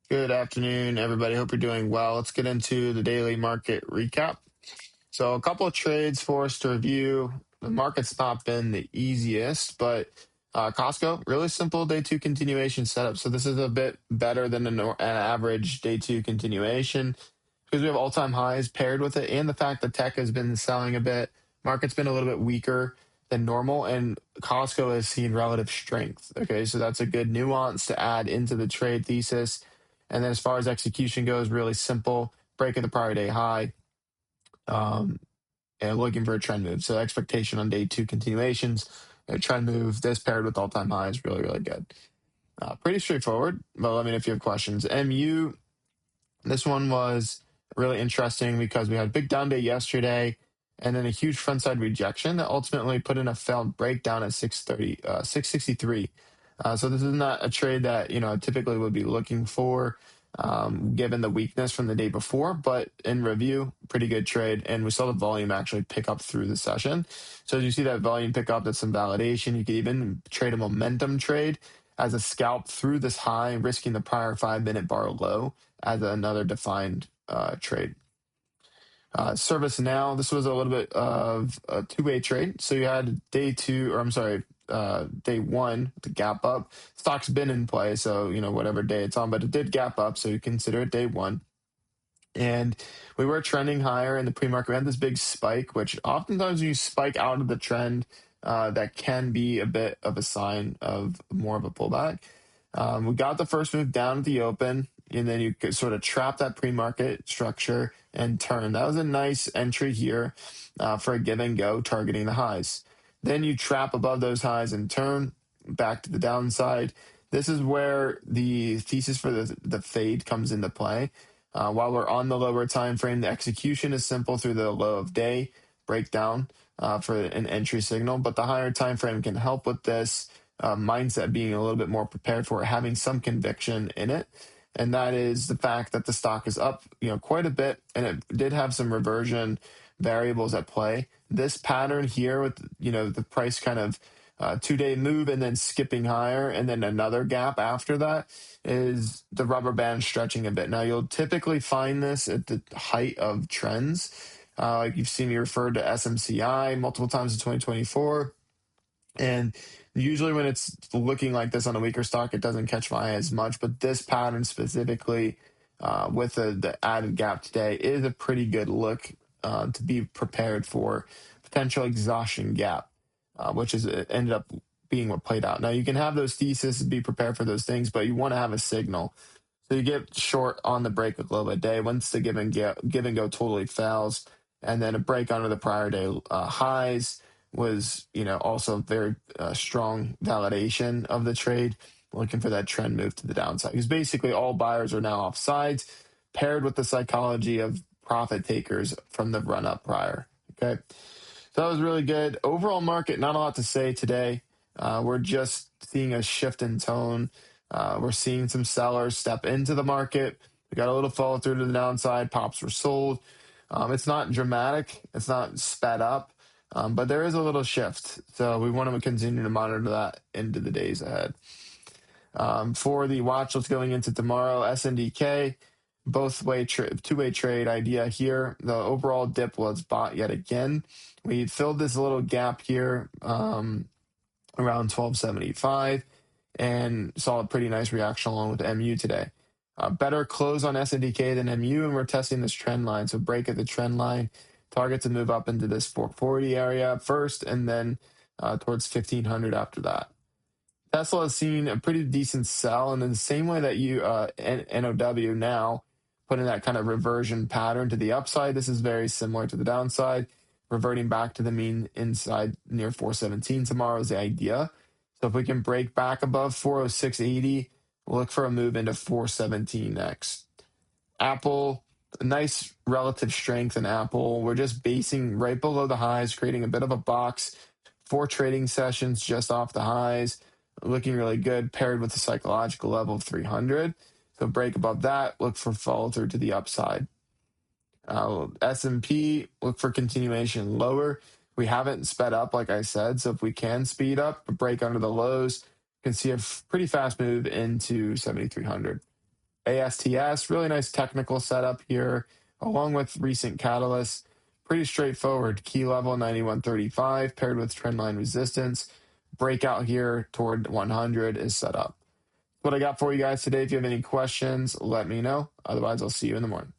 Good afternoon, everybody. Hope you're doing well. Let's get into the daily market recap. So, a couple of trades for us to review. The market's not been the easiest, but Costco, really simple day two continuation setup. So, this is a bit better than an average day two continuation because we have all time highs paired with it, and the fact that tech has been selling a bit. Market's been a little bit weaker than normal, and Costco has seen relative strength. Okay, so that's a good nuance to add into the trade thesis. And then as far as execution goes, really simple, break of the prior day high, um, and looking for a trend move. So expectation on day two continuations, a trend move, this paired with all-time high is really, really good. Pretty straightforward, but let me know if you have questions. MU, this one was really interesting because we had a big down day yesterday and then a huge frontside rejection that ultimately put in a failed breakdown at 663. So this is not a trade that I typically would be looking for, given the weakness from the day before. But in review, pretty good trade, and we saw the volume actually pick up through the session. So as you see that volume pick up, that's some validation. You could even trade a momentum trade as a scalp through this high, risking the prior 5-minute bar low as another defined trade. ServiceNow, this was a little bit of a two-way trade. So you had day one, the gap up. Stock's been in play, so whatever day it's on, but it did gap up, so you consider it day one. And we were trending higher in the pre-market. We had this big spike, which oftentimes when you spike out of the trend, that can be a bit of a sign of more of a pullback. We got the first move down at the open, and then you could sort of trap that pre-market structure and turn. That was a nice entry here for a give and go, targeting the highs. Then you trap above those highs and turn back to the downside. This is where the thesis for the fade comes into play. While we're on the lower time frame, the execution is simple through the low of day breakdown for an entry signal, but the higher time frame can help with this mindset, being a little bit more prepared for it, having some conviction in it. And that is the fact that the stock is up, quite a bit, and it did have some reversion variables at play. This pattern here with, the price kind of 2-day move and then skipping higher and then another gap after that is the rubber band stretching a bit. Now, you'll typically find this at the height of trends. Like you've seen me refer to SMCI multiple times in 2024. And usually when it's looking like this on a weaker stock, it doesn't catch my eye as much. But this pattern specifically with the added gap today is a pretty good look to be prepared for potential exhaustion gap, which is ended up being what played out. Now, you can have those theses, be prepared for those things, but you want to have a signal. So you get short on the break with low a day. Once the give and go totally fails, and then a break under the prior day highs was, also very strong validation of the trade, looking for that trend move to the downside. Because basically all buyers are now off sides, paired with the psychology of profit takers from the run up prior. Okay. So that was really good. Overall market, not a lot to say today. We're just seeing a shift in tone. We're seeing some sellers step into the market. We got a little follow through to the downside. Pops were sold. It's not dramatic. It's not sped up. But there is a little shift. So we want to continue to monitor that into the days ahead. For the watch list going into tomorrow, SNDK, two-way trade idea here. The overall dip was bought yet again. We filled this little gap here around 1275 and saw a pretty nice reaction along with MU today. Better close on SNDK than MU, and we're testing this trend line. So break at the trend line, target to move up into this 440 area first, and then towards 1500 after that. Tesla has seen a pretty decent sell, and in the same way that NOW now put in that kind of reversion pattern to the upside, this is very similar to the downside, reverting back to the mean inside near 417 tomorrow is the idea. So if we can break back above 406.80, we'll look for a move into 417 next. Apple, a nice relative strength in Apple. We're just basing right below the highs, creating a bit of a box. 4 trading sessions just off the highs, looking really good, paired with the psychological level of 300. So break above that, look for follow through to the upside. S&P, look for continuation lower. We haven't sped up, like I said, so if we can speed up, break under the lows, you can see a pretty fast move into 7,300. ASTS, really nice technical setup here, along with recent catalysts. Pretty straightforward. Key level 91.35 paired with trendline resistance. Breakout here toward 100 is set up. What I got for you guys today. If you have any questions, let me know. Otherwise, I'll see you in the morning.